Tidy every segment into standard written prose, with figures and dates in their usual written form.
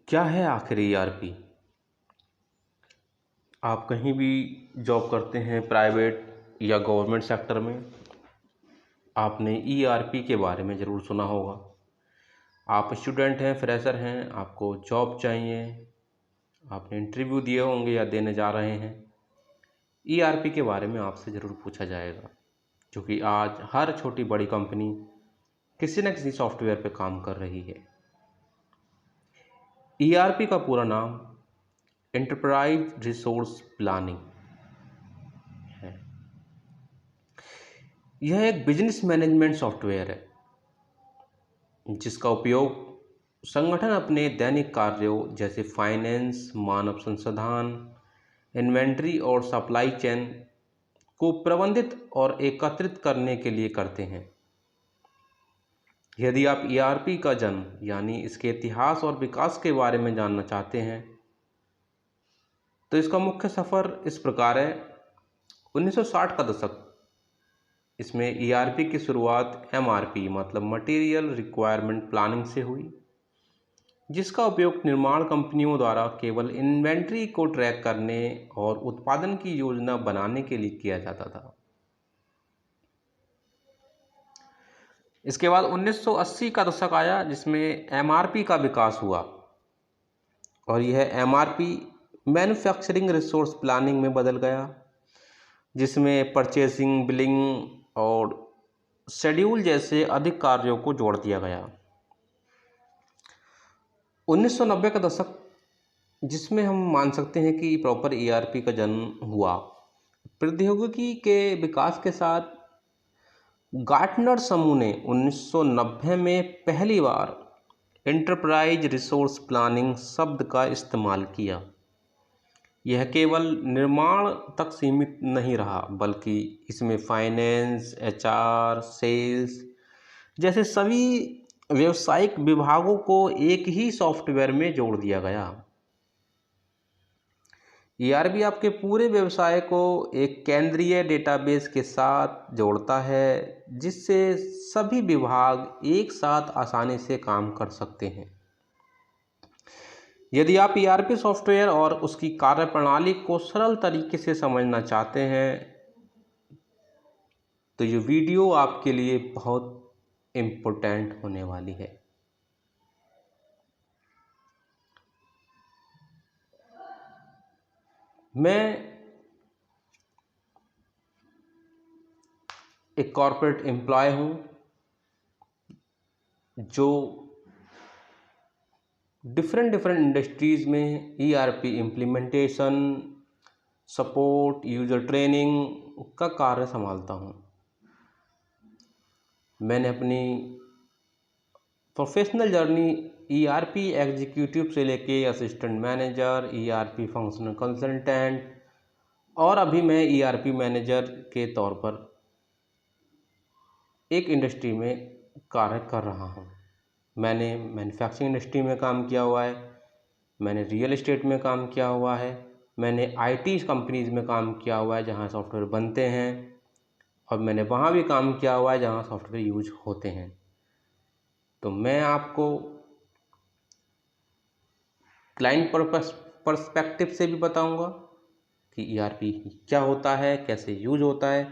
क्या है आखिर ईआरपी? आप कहीं भी जॉब करते हैं प्राइवेट या गवर्नमेंट सेक्टर में, आपने ईआरपी के बारे में ज़रूर सुना होगा। आप स्टूडेंट हैं, फ्रेशर हैं, आपको जॉब चाहिए, आपने इंटरव्यू दिए होंगे या देने जा रहे हैं। ईआरपी के बारे में आपसे ज़रूर पूछा जाएगा, क्योंकि आज हर छोटी बड़ी कंपनी किसी न किसी सॉफ्टवेयर पे काम कर रही है। ईआरपी का पूरा नाम एंटरप्राइज रिसोर्स प्लानिंग है। यह एक बिजनेस मैनेजमेंट सॉफ्टवेयर है जिसका उपयोग संगठन अपने दैनिक कार्यों जैसे फाइनेंस, मानव संसाधन, इन्वेंट्री और सप्लाई चेन को प्रबंधित और एकत्रित करने के लिए करते हैं। यदि आप ईआरपी का जन्म यानी इसके इतिहास और विकास के बारे में जानना चाहते हैं तो इसका मुख्य सफ़र इस प्रकार है। 1960 का दशक, इसमें ईआरपी की शुरुआत एमआरपी मतलब मटेरियल रिक्वायरमेंट प्लानिंग से हुई, जिसका उपयोग निर्माण कंपनियों द्वारा केवल इन्वेंट्री को ट्रैक करने और उत्पादन की योजना बनाने के लिए किया जाता था। इसके बाद 1980 का दशक आया जिसमें एमआरपी का विकास हुआ और यह एमआरपी मैन्युफैक्चरिंग रिसोर्स प्लानिंग में बदल गया, जिसमें परचेसिंग, बिलिंग और शेड्यूल जैसे अधिक कार्यों को जोड़ दिया गया। 1990 का दशक, जिसमें हम मान सकते हैं कि प्रॉपर ईआरपी का जन्म हुआ। प्रौद्योगिकी के विकास के साथ गार्टनर समूह ने 1990 में पहली बार एंटरप्राइज रिसोर्स प्लानिंग शब्द का इस्तेमाल किया। यह केवल निर्माण तक सीमित नहीं रहा, बल्कि इसमें फाइनेंस, एचआर, सेल्स जैसे सभी व्यावसायिक विभागों को एक ही सॉफ्टवेयर में जोड़ दिया गया। ईआरपी आपके पूरे व्यवसाय को एक केंद्रीय डेटाबेस के साथ जोड़ता है, जिससे सभी विभाग एक साथ आसानी से काम कर सकते हैं। यदि आप ईआरपी सॉफ्टवेयर और उसकी कार्यप्रणाली को सरल तरीके से समझना चाहते हैं तो ये वीडियो आपके लिए बहुत इम्पोर्टेंट होने वाली है। मैं एक कॉर्पोरेट एम्प्लॉय हूँ जो डिफरेंट इंडस्ट्रीज़ में ERP implementation, support, user training का कार्य संभालता हूँ। मैंने अपनी प्रोफेशनल जर्नी ईआरपी एग्जीक्यूटिव से लेके assistant manager, ERP functional consultant और अभी मैं ईआरपी मैनेजर के तौर पर एक इंडस्ट्री में कार्य कर रहा हूँ। मैंने मैन्युफैक्चरिंग इंडस्ट्री में काम किया हुआ है, मैंने रियल एस्टेट में काम किया हुआ है, मैंने आईटी कंपनीज़ में काम किया हुआ है जहाँ सॉफ्टवेयर बनते हैं, और मैंने वहाँ भी काम किया हुआ है जहाँ सॉफ्टवेयर यूज होते हैं। तो मैं आपको क्लाइंट पर्सपेक्टिव से भी बताऊंगा कि ईआरपी क्या होता है, कैसे यूज होता है,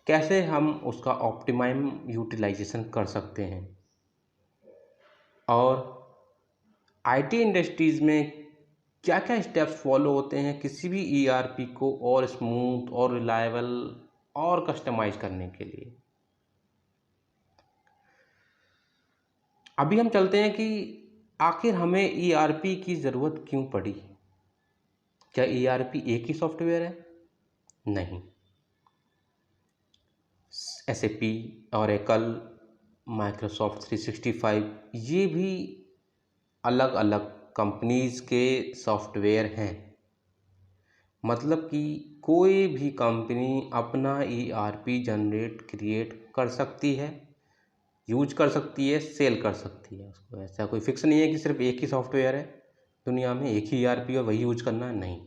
कैसे हम उसका ऑप्टिमम यूटिलाइजेशन कर सकते हैं, और आईटी इंडस्ट्रीज़ में क्या क्या स्टेप्स फॉलो होते हैं किसी भी ईआरपी को और स्मूथ और रिलायबल और कस्टमाइज करने के लिए। अभी हम चलते हैं कि आखिर हमें ईआरपी की ज़रूरत क्यों पड़ी। क्या ईआरपी एक ही सॉफ्टवेयर है? नहीं। एसएपी, ओरेकल, माइक्रोसॉफ्ट 365 ये भी अलग अलग कंपनीज़ के सॉफ्टवेयर हैं। मतलब कि कोई भी कंपनी अपना ईआरपी जनरेट क्रिएट कर सकती है, यूज कर सकती है, सेल कर सकती है। उसको ऐसा कोई फिक्स नहीं है कि सिर्फ एक ही सॉफ्टवेयर है दुनिया में, एक ही ईआरपी और वही यूज करना है। नहीं,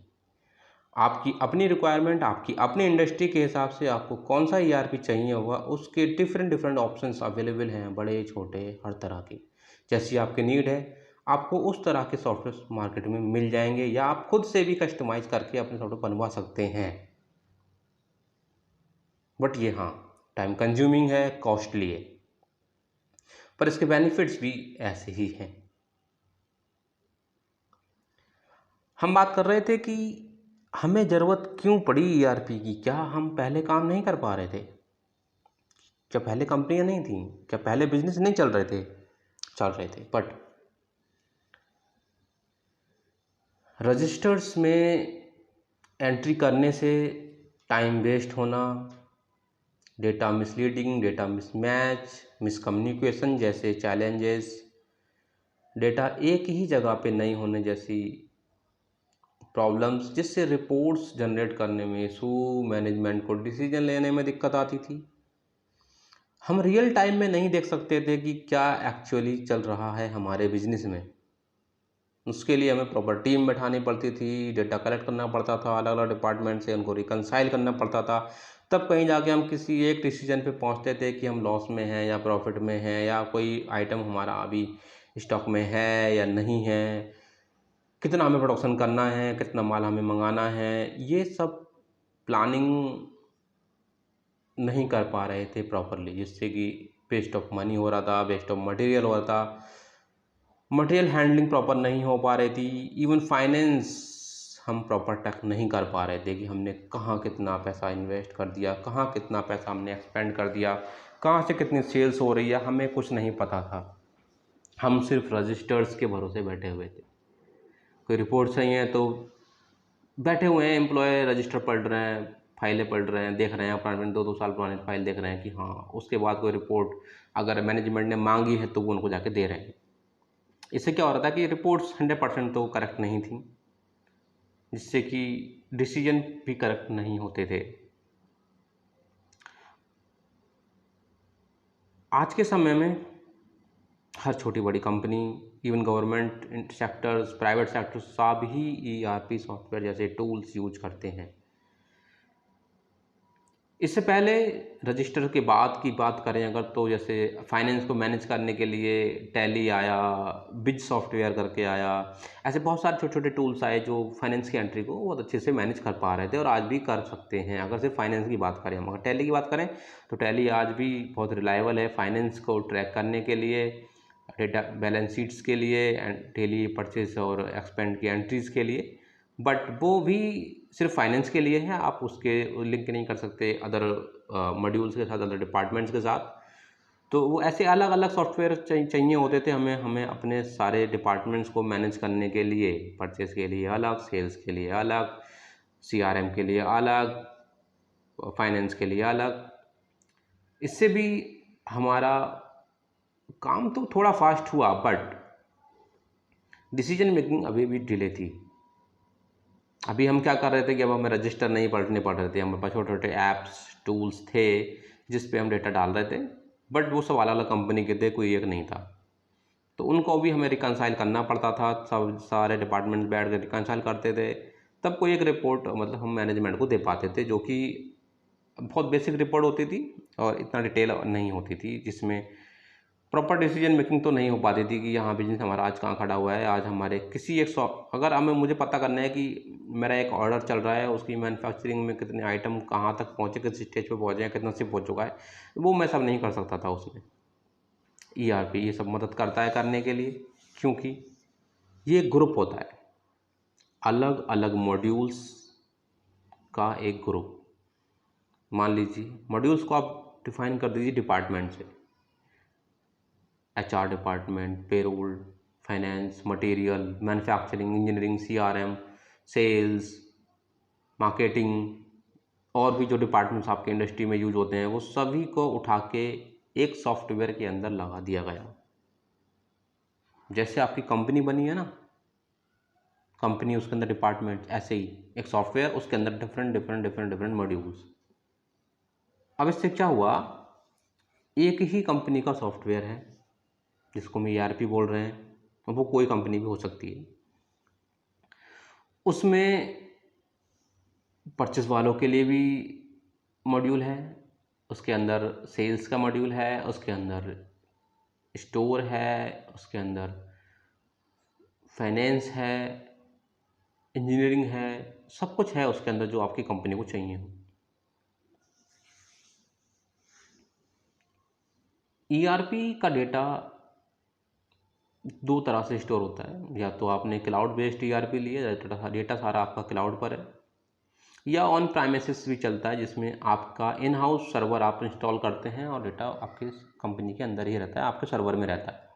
आपकी अपनी रिक्वायरमेंट, आपकी अपनी इंडस्ट्री के हिसाब से आपको कौन सा ईआरपी चाहिए होगा, उसके डिफरेंट ऑप्शंस अवेलेबल हैं, बड़े छोटे हर तरह के। जैसी आपकी नीड है आपको उस तरह के सॉफ्टवेयर मार्केट में मिल जाएंगे, या आप खुद से भी कस्टमाइज करके अपने सॉफ्टवेयर बनवा सकते हैं। बट ये हाँ, टाइम कंज्यूमिंग है, कॉस्टली है, पर इसके बेनिफिट्स भी ऐसे ही हैं। हम बात कर रहे थे कि हमें ज़रूरत क्यों पड़ी ईआरपी की। क्या हम पहले काम नहीं कर पा रहे थे? क्या पहले कंपनियां नहीं थी? क्या पहले बिजनेस नहीं चल रहे थे? चल रहे थे, बट रजिस्टर्स में एंट्री करने से टाइम वेस्ट होना, data misleading, data mismatch, miscommunication जैसे चैलेंजेस, डेटा एक ही जगह पे नहीं होने जैसी प्रॉब्लम्स, जिससे रिपोर्ट्स जनरेट करने में इशू, मैनेजमेंट को डिसीजन लेने में दिक्कत आती थी। हम रियल टाइम में नहीं देख सकते थे कि क्या एक्चुअली चल रहा है हमारे बिजनेस में। उसके लिए हमें प्रॉपर टीम बैठानी पड़ती थी, डेटा कलेक्ट करना पड़ता था, अलग अलग डिपार्टमेंट से उनको रिकंसाइल करना पड़ता था, तब कहीं जाके हम किसी एक डिसीजन पे पहुंचते थे कि हम लॉस में हैं या प्रॉफिट में हैं, या कोई आइटम हमारा अभी स्टॉक में है या नहीं है, कितना हमें प्रोडक्शन करना है, कितना माल हमें मंगाना है। ये सब प्लानिंग नहीं कर पा रहे थे प्रॉपरली, जिससे कि वेस्ट ऑफ मनी हो रहा था, वेस्ट ऑफ मटेरियल हो रहा था, मटेरियल हैंडलिंग प्रॉपर नहीं हो पा रही थी, इवन फाइनेंस हम प्रॉपर टैक नहीं कर पा रहे थे कि हमने कहाँ कितना पैसा इन्वेस्ट कर दिया, कहाँ कितना पैसा हमने एक्सपेंड कर दिया, कहाँ से कितनी सेल्स हो रही है, हमें कुछ नहीं पता था। हम सिर्फ रजिस्टर्स के भरोसे बैठे हुए थे। कोई रिपोर्ट चाहिए है तो बैठे हुए हैं एम्प्लॉय, रजिस्टर पढ़ रहे हैं, फाइलें पढ़ रहे हैं, देख रहे हैं अपॉइंटमेंट, 2-2 साल पुरानी फाइल देख रहे हैं कि हाँ, उसके बाद कोई रिपोर्ट अगर मैनेजमेंट ने मांगी है तो वो उनको जाके दे रहे हैं। इससे क्या हो रहा था कि रिपोर्ट्स 100% तो करेक्ट नहीं थी, जिससे कि डिसीजन भी करेक्ट नहीं होते थे। आज के समय में हर छोटी बड़ी company, even government sectors, private sectors, सब ही ईआरपी सॉफ्टवेयर जैसे टूल्स यूज करते हैं। इससे पहले रजिस्टर के बाद की बात करें अगर, तो जैसे फाइनेंस को मैनेज करने के लिए टैली आया, बिज सॉफ्टवेयर करके आया, ऐसे बहुत सारे छोटे छोटे टूल्स आए जो फाइनेंस की एंट्री को बहुत अच्छे से मैनेज कर पा रहे थे, और आज भी कर सकते हैं। अगर सिर्फ फाइनेंस की बात करें, हम अगर टैली की बात करें तो टैली आज भी बहुत रिलायबल है फाइनेंस को ट्रैक करने के लिए, डेटा बैलेंस शीट्स के लिए, एंड डेली परचेज और एक्सपेंड की एंट्रीज के लिए। बट वो भी सिर्फ फाइनेंस के लिए है, आप उसके लिंक नहीं कर सकते अदर मॉड्यूल्स के साथ, अदर डिपार्टमेंट्स के साथ। तो वो ऐसे अलग अलग सॉफ्टवेयर चाहिए होते थे हमें हमें अपने सारे डिपार्टमेंट्स को मैनेज करने के लिए। परचेस के लिए अलग, सेल्स के लिए अलग, सीआरएम के लिए अलग, फाइनेंस के लिए अलग। इससे भी हमारा काम तो थोड़ा फास्ट हुआ, बट डिसीजन मेकिंग अभी भी डिले थी। अभी हम क्या कर रहे थे कि अब हमें रजिस्टर नहीं पढ़ने पड़ रहे थे, हमारे पास छोटे छोटे ऐप्स, टूल्स थे जिस पे हम डेटा डाल रहे थे, बट वो सब अलग अलग कंपनी के थे, कोई एक नहीं था। तो उनको भी हमें रिकंसाइल करना पड़ता था, सब सारे डिपार्टमेंट बैठ कर रिकंसाइल करते थे, तब कोई एक रिपोर्ट मतलब हम मैनेजमेंट को दे पाते थे, जो कि बहुत बेसिक रिपोर्ट होती थी और इतना डिटेल नहीं होती थी, जिसमें प्रॉपर डिसीजन मेकिंग तो नहीं हो पाती थी कि यहाँ बिजनेस हमारा आज कहाँ खड़ा हुआ है। आज हमारे किसी एक शॉप, अगर हमें मुझे पता करना है कि मेरा एक ऑर्डर चल रहा है, उसकी मैन्युफैक्चरिंग में कितने आइटम कहाँ तक पहुँचे, किस स्टेज पे पहुँचे हैं, कितना सिप हो चुका है, वो मैं सब नहीं कर सकता था उसमें। ईआरपी ये सब मदद करता है करने के लिए, क्योंकि ये ग्रुप होता है, अलग अलग मॉड्यूल्स का एक ग्रुप। मान लीजिए मॉड्यूल्स को आप डिफाइन कर दीजिए डिपार्टमेंट से, HR department, payroll, finance, material, manufacturing, engineering, CRM, sales, marketing, और भी जो डिपार्टमेंट्स आपके इंडस्ट्री में यूज होते हैं, वो सभी को उठा के एक सॉफ्टवेयर के अंदर लगा दिया गया। जैसे आपकी कंपनी बनी है ना, कंपनी, उसके अंदर डिपार्टमेंट, ऐसे ही एक सॉफ्टवेयर, उसके अंदर different different different different modules. अब इससे क्या हुआ, एक ही कंपनी का सॉफ्टवेयर है जिसको हम ईआरपी बोल रहे हैं, और वो कोई कंपनी भी हो सकती है। उसमें परचेस वालों के लिए भी मॉड्यूल है, उसके अंदर सेल्स का मॉड्यूल है, उसके अंदर स्टोर है, उसके अंदर फाइनेंस है, इंजीनियरिंग है, सब कुछ है उसके अंदर जो आपकी कंपनी को चाहिए हो। ईआरपी का डेटा दो तरह से स्टोर होता है, या तो आपने क्लाउड बेस्ड ईआरपी लिया, डेटा सारा आपका क्लाउड पर है, या ऑन प्राइमेसिस भी चलता है जिसमें आपका इन हाउस सर्वर आप इंस्टॉल करते हैं और डेटा आपके कंपनी के अंदर ही रहता है, आपके सर्वर में रहता है।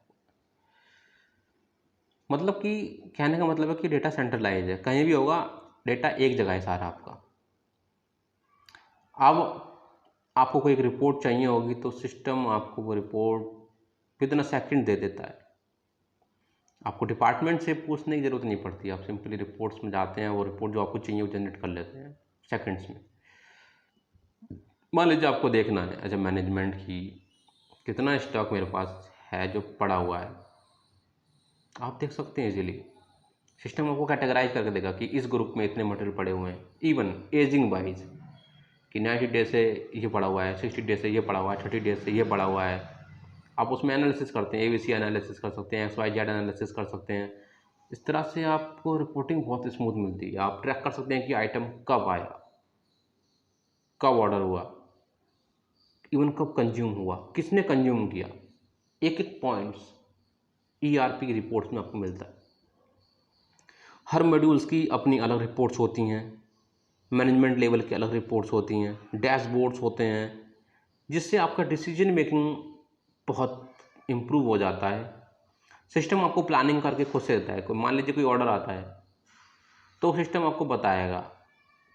मतलब कि कहने का मतलब है कि डेटा सेंट्रलाइज है, कहीं भी होगा, डेटा एक जगह है सारा आपका। अब आपको कोई एक रिपोर्ट चाहिए होगी तो सिस्टम आपको वो रिपोर्ट विदिन अ सेकंड दे देता है। आपको डिपार्टमेंट से पूछने की ज़रूरत नहीं पड़ती, आप सिंपली रिपोर्ट्स में जाते हैं, वो रिपोर्ट जो आपको चाहिए वो जनरेट कर लेते हैं सेकंड्स में। मान लीजिए आपको देखना है एज ए मैनेजमेंट की कितना स्टॉक मेरे पास है जो पड़ा हुआ है, आप देख सकते हैं इजीली। सिस्टम आपको कैटेगराइज करके देगा कि इस ग्रुप में इतने मटेरियल पड़े हुए हैं, इवन एजिंग वाइज कि 90 डेज से ये पड़ा हुआ है, 60 डेज से ये पड़ा हुआ है, 30 डेज से ये पड़ा हुआ है। आप उसमें एनालिसिस करते हैं, ABC एनालिसिस कर सकते हैं, XYZ एनालिसिस कर सकते हैं। इस तरह से आपको रिपोर्टिंग बहुत स्मूथ मिलती है। आप ट्रैक कर सकते हैं कि आइटम कब आया, कब ऑर्डर हुआ, इवन कब कंज्यूम हुआ, किसने कंज्यूम किया। एक एक पॉइंट्स ERP की रिपोर्ट्स में आपको मिलता है। हर मॉड्यूल्स की अपनी अलग रिपोर्ट्स होती हैं, मैनेजमेंट लेवल की अलग रिपोर्ट्स होती हैं, डैशबोर्ड्स होते हैं, जिससे आपका डिसीजन मेकिंग बहुत इम्प्रूव हो जाता है। सिस्टम आपको प्लानिंग करके खुद से देता है। कोई मान लीजिए कोई ऑर्डर आता है तो सिस्टम आपको बताएगा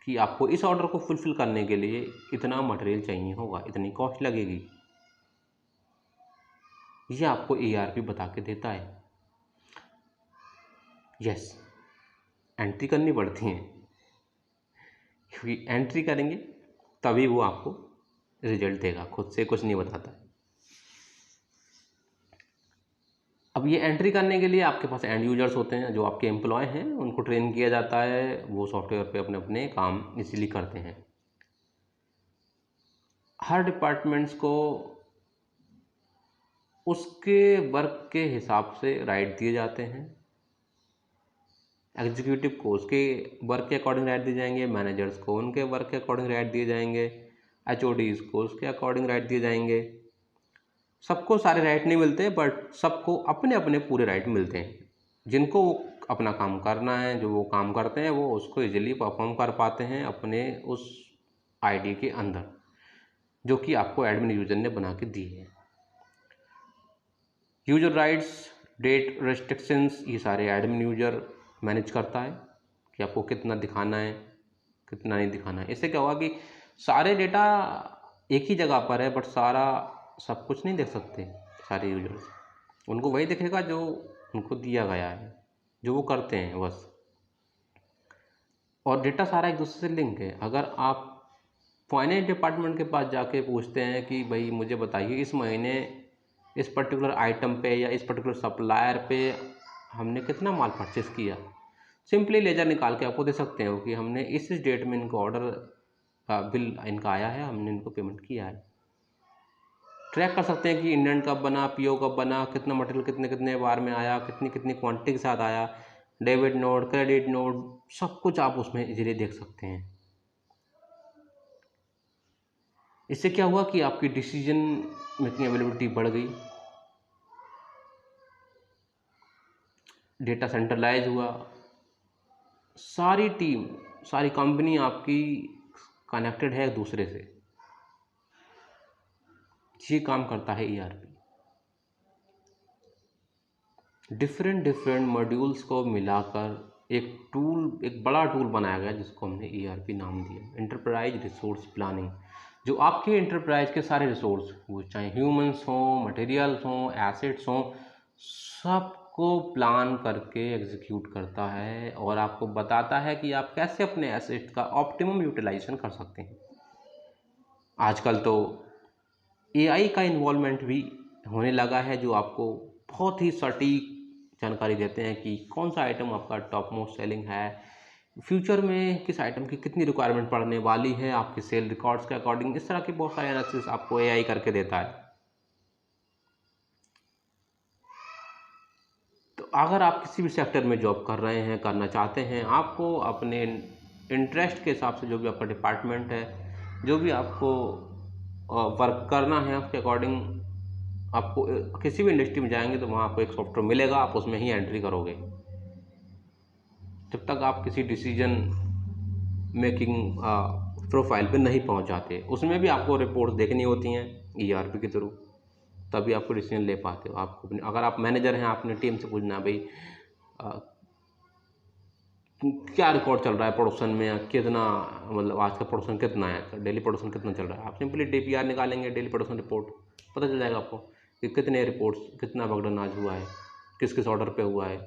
कि आपको इस ऑर्डर को फुलफिल करने के लिए इतना मटेरियल चाहिए होगा, इतनी कॉस्ट लगेगी। ये आपको ERP बता के देता है। यस, एंट्री करनी पड़ती है, क्योंकि एंट्री करेंगे तभी वो आपको रिजल्ट देगा, खुद से कुछ नहीं बताता। अब ये एंट्री करने के लिए आपके पास एंड यूजर्स होते हैं जो आपके एम्प्लॉय हैं, उनको ट्रेन किया जाता है, वो सॉफ्टवेयर पे अपने अपने काम इजीली करते हैं। हर डिपार्टमेंट्स को उसके वर्क के हिसाब से राइट दिए जाते हैं। एग्जीक्यूटिव को उसके वर्क के अकॉर्डिंग राइट दिए जाएंगे, मैनेजर्स को उनके वर्क के अकॉर्डिंग राइट दिए जाएंगे, HODs को उसके अकॉर्डिंग राइट दिए जाएंगे। सबको सारे राइट नहीं मिलते, बट सबको अपने अपने पूरे राइट मिलते हैं। जिनको अपना काम करना है, जो वो काम करते हैं, वो उसको इजीली परफॉर्म कर पाते हैं अपने उस ID के अंदर, जो कि आपको एडमिन यूजर ने बना के दी है। यूजर राइट्स, डेट रेस्ट्रिक्शंस, ये सारे एडमिन यूजर मैनेज करता है कि आपको कितना दिखाना है, कितना नहीं दिखाना है। इससे क्या होगा कि सारे डेटा एक ही जगह पर है, बट सारा सब कुछ नहीं देख सकते सारे यूजर्स। उनको वही दिखेगा जो उनको दिया गया है, जो वो करते हैं बस। और डेटा सारा एक दूसरे से लिंक है। अगर आप फाइनेंस डिपार्टमेंट के पास जाके पूछते हैं कि भाई मुझे बताइए इस महीने इस पर्टिकुलर आइटम पे या इस पर्टिकुलर सप्लायर पे हमने कितना माल परचेस किया, सिंपली लेजर निकाल के आपको दे सकते हैं कि हमने इस डेट में इनको ऑर्डर का बिल इनका आया है, हमने इनको पेमेंट किया है। ट्रैक कर सकते हैं कि इंडेंट कब बना, PO कब बना, कितना मटेरियल कितने कितने बार में आया, कितनी कितनी क्वांटिटी के साथ आया, डेबिट नोट, क्रेडिट नोट, सब कुछ आप उसमें इजीली देख सकते हैं। इससे क्या हुआ कि आपकी डिसीजन मेकिंग अवेलेबिलिटी बढ़ गई, डेटा सेंट्रलाइज हुआ, सारी टीम, सारी कंपनी आपकी कनेक्टेड है एक दूसरे से। ये काम करता है ERP। डिफरेंट डिफरेंट मॉड्यूल्स को मिलाकर एक टूल, एक बड़ा टूल बनाया गया जिसको हमने ERP नाम दिया, एंटरप्राइज रिसोर्स प्लानिंग। जो आपके एंटरप्राइज के सारे रिसोर्स, वो चाहे ह्यूमंस हों, मटेरियल्स हों, एसेट्स हों, सबको प्लान करके एग्जीक्यूट करता है और आपको बताता है कि आप कैसे अपने एसेट का ऑप्टिमम यूटिलाइजेशन कर सकते हैं। आजकल तो AI का इन्वॉल्वमेंट भी होने लगा है, जो आपको बहुत ही सटीक जानकारी देते हैं कि कौन सा आइटम आपका टॉप मोस्ट सेलिंग है, फ्यूचर में किस आइटम की कितनी रिक्वायरमेंट पड़ने वाली है, आपके सेल रिकॉर्ड्स के अकॉर्डिंग। इस तरह के बहुत सारे एनालिसिस आपको AI करके देता है। तो अगर आप किसी भी सेक्टर में जॉब कर रहे हैं, करना चाहते हैं, आपको अपने इंटरेस्ट के हिसाब से जो भी आपका डिपार्टमेंट है, जो भी आपको वर्क करना है, उसके अकॉर्डिंग आपको किसी भी इंडस्ट्री में जाएंगे तो वहाँ आपको एक सॉफ्टवेयर मिलेगा, आप उसमें ही एंट्री करोगे। जब तक आप किसी डिसीजन मेकिंग प्रोफाइल पे नहीं पहुँच जाते, उसमें भी आपको रिपोर्ट्स देखनी होती हैं ईआरपी के थ्रू, तभी आपको डिसीजन ले पाते हो। आपको अगर आप मैनेजर हैं, आपने टीम से पूछना है भाई क्या रिकॉर्ड चल रहा है प्रोडक्शन में, या कितना, मतलब आज का प्रोडक्शन कितना है, डेली प्रोडक्शन कितना चल रहा है, आप सिंपली डीपीआर निकालेंगे, डेली प्रोडक्शन रिपोर्ट, पता चल जाएगा आपको कि कितने रिपोर्ट्स, कितना वर्कडन आज हुआ है, किस किस ऑर्डर पे हुआ है,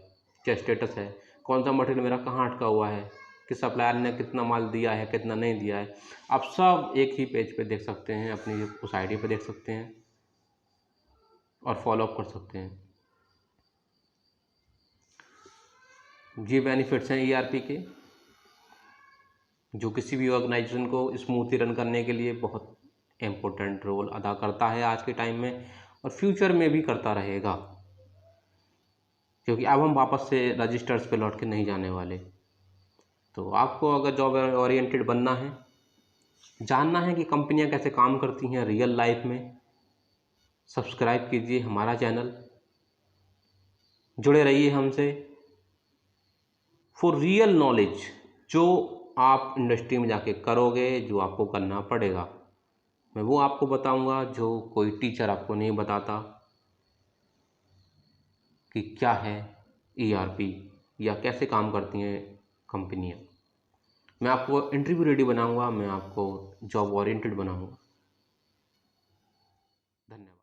क्या स्टेटस है, कौन सा मटेरियल मेरा कहाँ अटका हुआ है, किस सप्लायर ने कितना माल दिया है, कितना नहीं दिया है। आप सब एक ही पेज पे देख सकते हैं, अपनी उस आईडी पे देख सकते हैं और फॉलोअप कर सकते हैं। ये बेनिफिट्स हैं ईआरपी के, जो किसी भी ऑर्गेनाइजेशन को स्मूथली रन करने के लिए बहुत इम्पोर्टेंट रोल अदा करता है आज के टाइम में, और फ्यूचर में भी करता रहेगा, क्योंकि अब हम वापस से रजिस्टर्स पे लौट के नहीं जाने वाले। तो आपको अगर जॉब ओरिएंटेड बनना है, जानना है कि कंपनियां कैसे काम करती हैं रियल लाइफ में, सब्सक्राइब कीजिए हमारा चैनल, जुड़े रहिए हमसे फॉर रियल नॉलेज। जो आप इंडस्ट्री में जाके करोगे, जो आपको करना पड़ेगा, मैं वो आपको बताऊंगा जो कोई टीचर आपको नहीं बताता, कि क्या है ईआरपी या कैसे काम करती हैं कंपनियां। मैं आपको इंटरव्यू रेडी बनाऊंगा, मैं आपको जॉब ओरिएंटेड बनाऊंगा। धन्यवाद।